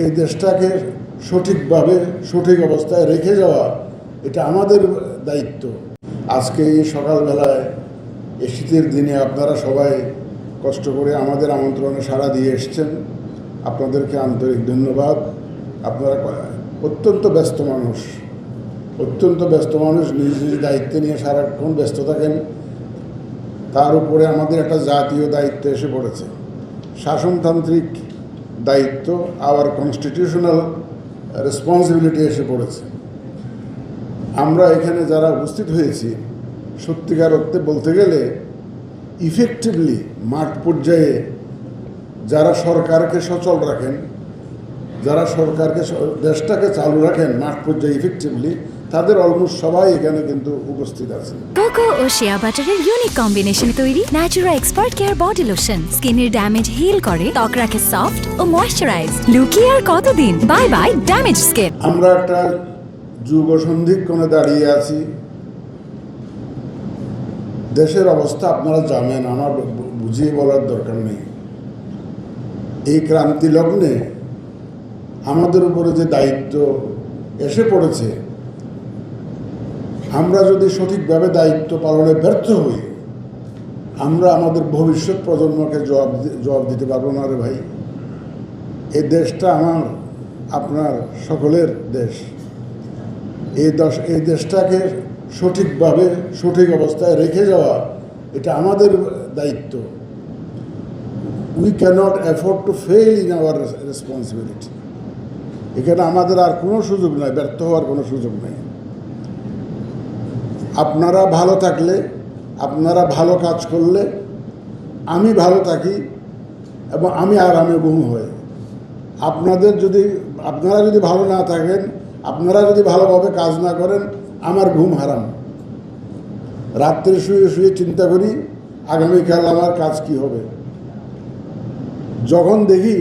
এই দেশটাকে সঠিকভাবে সঠিক অবস্থায় রেখে যাওয়া এটা আমাদের দায়িত্ব। আজকে এই সকালবেলায় এই শীতের দিনে আপনারা সবাই কষ্ট করে আমাদের আমন্ত্রণে সাড়া দিয়ে এসছেন, আপনাদেরকে আন্তরিক ধন্যবাদ। আপনারা অত্যন্ত ব্যস্ত মানুষ, নিজ নিজ দায়িত্ব নিয়ে সারাক্ষণ ব্যস্ত থাকেন। তার উপরে আমাদের একটা জাতীয় দায়িত্ব এসে পড়েছে, শাসনতান্ত্রিক দায়িত্ব, আওয়ার কনস্টিটিউশনাল রেসপন্সিবিলিটি এসে পড়েছে। আমরা এখানে যারা উপস্থিত হয়েছি সত্যিকার অর্থে বলতে গেলে ইফেক্টিভলি মাঠ পর্যায়ে যারা সরকারকে সচল রাখেন, যারা সরকারকে দেশটাকে চালু রাখেন মাঠ পর্যায়ে ইফেক্টিভলি, তাদের অলমোস্ট সবাই এখানে কিন্তু উপস্থিত আছেন। কোকো ও শিয়া বাটারের ইউনিক কম্বিনেশনে তৈরি Natura expert care body lotion স্কিনের ড্যামেজ হিল করে, ত্বক রাখে সফট ও ময়েশ্চারাইজ। লুকিয়ে আর কতদিন, বাই বাই ড্যামেজ স্কিন। আমরা একটা যুগ সন্ধিক্ষণে দাঁড়িয়ে আছি। দেশের অবস্থা আপনারা জানেন, আমার বুঝিয়ে বলার দরকার নেই। এই ক্রান্তি লগ্নে আমাদের উপরে যে দায়িত্ব এসে পড়েছে, আমরা যদি সঠিকভাবে দায়িত্ব পালনে ব্যর্থ হই, আমরা আমাদের ভবিষ্যৎ প্রজন্মকে জবাব দিতে পারবো না রে ভাই। এই দেশটা আমার আপনার সকলের দেশ। এই দেশটাকে সঠিকভাবে সঠিক অবস্থায় রেখে যাওয়া এটা আমাদের দায়িত্ব। We can't afford to fail in our responsibility. এখানে আমাদের আর কোনো সুযোগ নাই, ব্যর্থ হওয়ার কোনো সুযোগ নেই। আপনারা ভালো থাকলে, আপনারা ভালো কাজ করলে আমি ভালো থাকি এবং আমি আরামে ঘুম হই। আপনারা যদি ভালো না থাকেন, আপনারা যদি ভালোভাবে কাজ না করেন, আমার ঘুম হারাম। রাত্রে শুয়ে শুয়ে চিন্তা করি আগামীকাল আমার কাজ কি হবে। যখন দেখি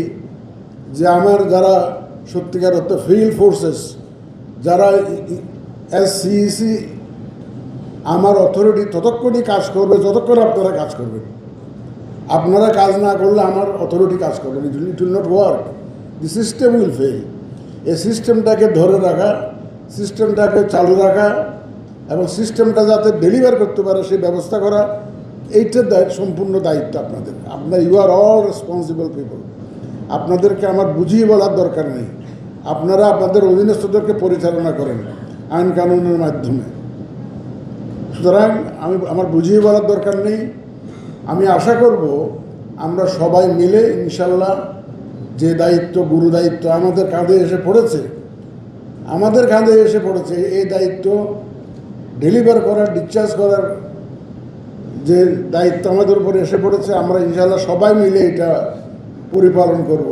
যে আমার যারা সত্যিকার অর্থে ফিল্ড ফোর্সেস, যারা SCEC আমার অথরিটি ততক্ষণই কাজ করবে যতক্ষণ আপনারা কাজ করবেন। আপনারা কাজ না করলে আমার অথরিটি কাজ করবে, it will not work, the system will fail. এই সিস্টেমটাকে ধরে রাখা, সিস্টেমটাকে চালু রাখা এবং সিস্টেমটা যাতে ডেলিভার করতে পারে সেই ব্যবস্থা করা, এইটার সম্পূর্ণ দায়িত্ব আপনাদের। You are all responsible people. আপনাদেরকে আমার বুঝিয়ে বলার দরকার নেই। আপনারা আপনাদের অধীনস্থদেরকে পরিচালনা করেন আইন কানুনের মাধ্যমে। সুতরাং আমার বুঝিয়ে বলার দরকার নেই। আমি আশা করব আমরা সবাই মিলে ইনশাল্লাহ যে দায়িত্ব, গুরু দায়িত্ব আমাদের কাঁধে এসে পড়েছে, এই দায়িত্ব ডেলিভার করার, ডিসচার্জ করার যে দায়িত্ব আমাদের উপরে এসে পড়েছে, আমরা ইনশাল্লাহ সবাই মিলে এটা পরিপালন করব।